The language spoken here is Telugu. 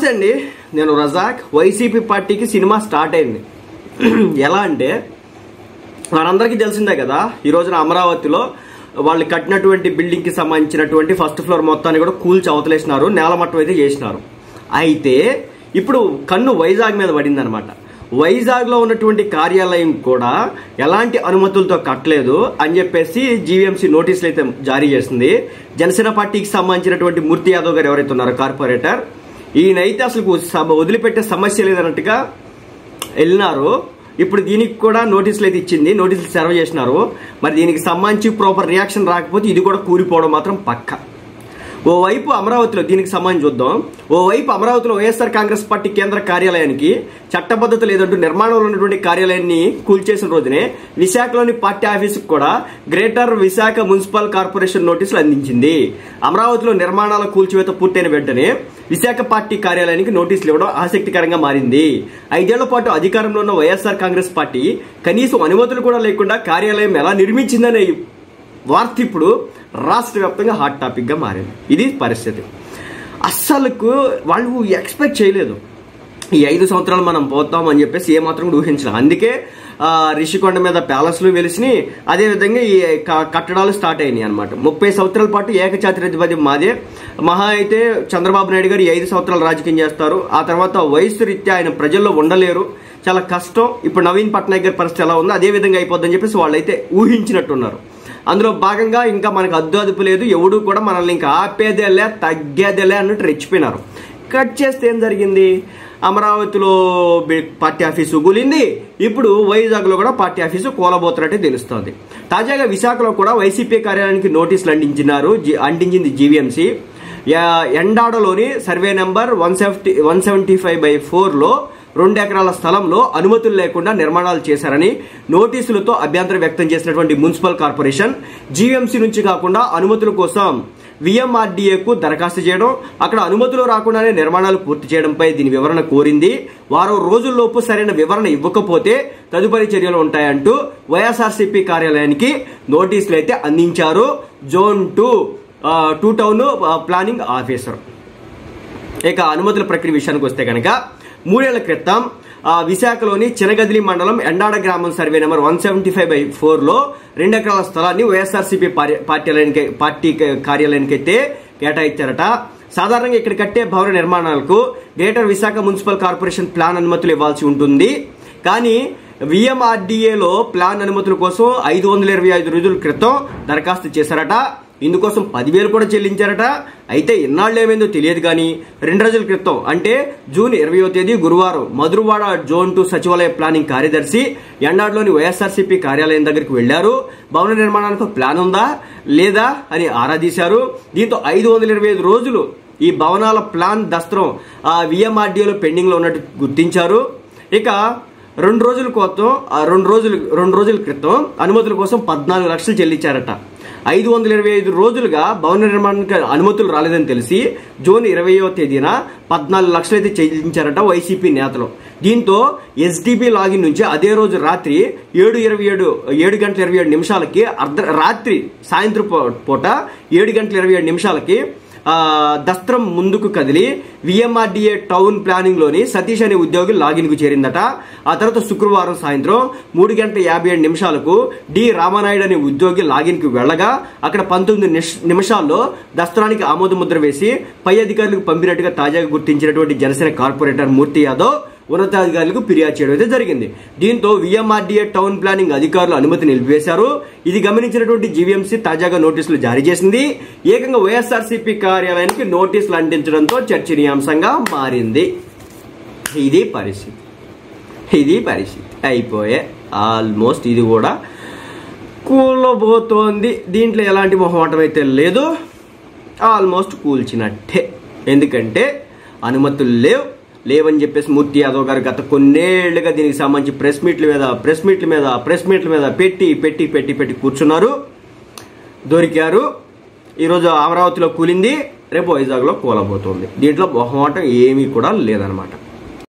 నమస్తే అండి, నేను రజాక్. వైసీపీ పార్టీకి సినిమా స్టార్ట్ అయింది. ఎలా అంటే మనందరికీ తెలిసిందే కదా, ఈ రోజున అమరావతిలో వాళ్ళు కట్టినటువంటి బిల్డింగ్ కి సంబంధించినటువంటి ఫస్ట్ ఫ్లోర్ మొత్తాన్ని కూడా కూల్చి అవతలేసినారు, నేలమట్టం అయితే చేసినారు. అయితే ఇప్పుడు కన్ను వైజాగ్ మీద పడింది అనమాట. వైజాగ్ లో ఉన్నటువంటి కార్యాలయం కూడా ఎలాంటి అనుమతులతో కట్టలేదు అని చెప్పేసి జీవీఎంసీ నోటీసులు అయితే జారీ చేసింది. జనసేన పార్టీకి సంబంధించినటువంటి మూర్తి యాదవ్ గారు ఎవరైతే ఉన్నారో కార్పొరేటర్, ఈయనైతే అసలు వదిలిపెట్టే సమస్య లేదన్నట్టుగా వెళ్ళినారు. ఇప్పుడు దీనికి కూడా నోటీసులు అయితే ఇచ్చింది, నోటీసులు సర్వ్ చేసినారు. మరి దీనికి సంబంధించి ప్రాపర్ రియాక్షన్ రాకపోతే ఇది కూడా కూలిపోవడం మాత్రం పక్కా. ఓవైపు అమరావతిలో దీనికి సంబంధించి చూద్దాం. ఓవైపు అమరావతిలో వైఎస్ఆర్ కాంగ్రెస్ పార్టీ కేంద్ర కార్యాలయానికి చట్టబద్ధత లేదంటూ నిర్మాణంలో ఉన్నటువంటి కార్యాలయాన్ని కూల్చేసిన రోజునే విశాఖలోని పార్టీ ఆఫీసుకు కూడా గ్రేటర్ విశాఖ మున్సిపల్ కార్పొరేషన్ నోటీసులు అందించింది. అమరావతిలో నిర్మాణాల కూల్చివేత పూర్తయిన వెంటనే విశాఖ పార్టీ కార్యాలయానికి నోటీసులు ఇవ్వడం ఆసక్తికరంగా మారింది. 5 ఏళ్ల పాటు అధికారంలో ఉన్న వైఎస్ఆర్ కాంగ్రెస్ పార్టీ కనీసం అనుమతులు కూడా లేకుండా కార్యాలయం ఎలా నిర్మించిందనే వార్త ఇప్పుడు రాష్ట్ర వ్యాప్తంగా హాట్ టాపిక్ గా మారింది. ఇది పరిస్థితి. అస్సలకు వాళ్ళు ఎక్స్పెక్ట్ చేయలేదు ఈ 5 సంవత్సరాలు మనం పోతాం అని చెప్పేసి ఏమాత్రం ఊహించలేదు. అందుకే రిషికొండ మీద ప్యాలెస్లు వెలిసినాయి, అదేవిధంగా ఈ కట్టడాలు స్టార్ట్ అయినాయి అనమాట. 30 సంవత్సరాల పాటు ఏకఛాత్రాధిపత్యం మాదే. మహా అయితే చంద్రబాబు నాయుడు గారు 5 సంవత్సరాలు రాజకీయం చేస్తారు, ఆ తర్వాత వయసు రీత్యా ఆయన ప్రజల్లో ఉండలేరు, చాలా కష్టం. ఇప్పుడు నవీన్ పట్నాయక్ గారి పరిస్థితి ఎలా ఉందో అదే విధంగా అయిపోద్దని చెప్పేసి వాళ్ళైతే ఊహించినట్టున్నారు. అందులో భాగంగా ఇంకా మనకు అదుపు లేదు, ఎవడు కూడా మనల్ని ఇంకా ఆపేదేలే తగ్గేదేలే అన్నట్టు రెచ్చిపోయినారు. కట్ చేస్తే ఏం జరిగింది? అమరావతిలో పార్టీ ఆఫీసు కూలింది, ఇప్పుడు వైజాగ్ లో కూడా పార్టీ ఆఫీసు కూలబోతున్నట్టే తెలుస్తోంది. తాజాగా విశాఖలో కూడా వైసీపీ కార్యాలయానికి నోటీసులు అంటించింది జీవీఎంసీ. ఎండాడలోని సర్వే నెంబర్ 175/4 లో 2 ఎకరాల స్థలంలో అనుమతులు లేకుండా నిర్మాణాలు చేశారని నోటీసులతో అభ్యంతరం వ్యక్తం చేసినటువంటి మున్సిపల్ కార్పొరేషన్ జీవీఎంసీ నుంచి కాకుండా అనుమతుల కోసం విఎంఆర్డీఏకు దరఖాస్తు చేయడం, అక్కడ అనుమతులు రాకుండానే నిర్మాణాలు పూర్తి చేయడంపై దీని వివరణ కోరింది. వారం రోజుల్లోపు సరైన వివరణ ఇవ్వకపోతే తదుపరి చర్యలు ఉంటాయంటూ వైఎస్ఆర్సీపీ కార్యాలయానికి నోటీసులు అయితే అందించారు జోన్ 2 టౌన్ ప్లానింగ్ ఆఫీసర్. ఇక అనుమతుల ప్రక్రియ విషయానికి వస్తే కనుక 3 ఏళ్ల క్రితం విశాఖలోని చినగదిలి మండలం ఎండాడ గ్రామం సర్వే నెంబర్ 175/4 లో 2 ఎకరాల స్థలాన్ని వైఎస్ఆర్సీపీ పార్టీ కార్యాలయానికి అయితే కేటాయించారట. సాధారణంగా ఇక్కడ కట్టే భవన నిర్మాణాలకు greater Visakha municipal corporation plan అనుమతులు ఇవ్వాల్సి ఉంటుంది. కానీ విఎంఆర్డీఏలో ప్లాన్ అనుమతుల కోసం 525 రోజుల క్రితం దరఖాస్తు చేశారట. ఇందుకోసం 10,000 కూడా చెల్లించారట. అయితే ఇన్నాళ్ళు ఏమైందో తెలియదు కానీ 2 రోజుల క్రితం అంటే జూన్ 20వ తేదీ గురువారం మధురవాడ జోన్ 2 సచివాలయ ప్లానింగ్ కార్యదర్శి ఎండాడ్లోని వైఎస్ఆర్సీపీ కార్యాలయం దగ్గరికి వెళ్లారు. భవన నిర్మాణానికి ప్లాన్ ఉందా లేదా అని ఆరా తీశారు. దీంతో 525 రోజులు ఈ భవనాల ప్లాన్ దస్త్రం విఎంఆర్డీఏలో పెండింగ్ లో ఉన్నట్టు గుర్తించారు. ఇక 2 రోజుల క్రితం అనుమతుల కోసం 14 లక్షలు చెల్లించారట. 525 రోజులుగా భవన నిర్మాణానికి అనుమతులు రాలేదని తెలిసి జూన్ 20వ తేదీన 14 లక్షలు అయితే చెల్లించారట వైసీపీ నేతలు. దీంతో ఎస్డిబి లాగిన్ నుంచి అదే రోజు రాత్రి 7:27 రాత్రి సాయంత్రం పూట 7:27 దస్త్రం ముందుకు కదిలి విఎంఆర్డీఏ టౌన్ ప్లానింగ్ లోని సతీష్ అనే ఉద్యోగి లాగిన్ కు చేరిందట. ఆ తర్వాత శుక్రవారం సాయంత్రం 3:57 డి రామానాయుడు అనే ఉద్యోగి లాగిన్ కు వెళ్లగా అక్కడ 19 నిమిషాల్లో దస్త్రానికి ఆమోద ముద్ర వేసి పై అధికారులకు పంపినట్టుగా తాజాగా గుర్తించినటువంటి జనసేన కార్పొరేటర్ మూర్తి యాదవ్ ఉన్నతాధికారులకు ఫిర్యాదు చేయడం అయితే జరిగింది. దీంతో విఎంఆర్డీఏ టౌన్ ప్లానింగ్ అధికారులు అనుమతి నిలిపివేశారు. ఇది గమనించినటువంటి జీవీఎంసీ తాజాగా నోటీసులు జారీ చేసింది. ఏకంగా వైఎస్ఆర్సీపీ కార్యాలయానికి నోటీసులు అంటించడంతో చర్చనీయాంశంగా మారింది. ఇది పరిస్థితి అయిపోయే ఆల్మోస్ట్ ఇది కూడా కూలబోతోంది. దీంట్లో ఎలాంటి మొహమాటం అయితే లేదు, ఆల్మోస్ట్ కూల్చినట్టే. ఎందుకంటే అనుమతులు లేవని చెప్పేసి మూర్తి యాదవ్ గారు గత కొన్నేళ్లుగా దీనికి సంబంధించి ప్రెస్ మీట్ల మీద పెట్టి కూర్చున్నారు. దొరికారు. ఈరోజు అమరావతిలో కూలింది, రేపు వైజాగ్లో కూలబోతోంది. దీంట్లో మొహమాటం ఏమీ కూడా లేదనమాట.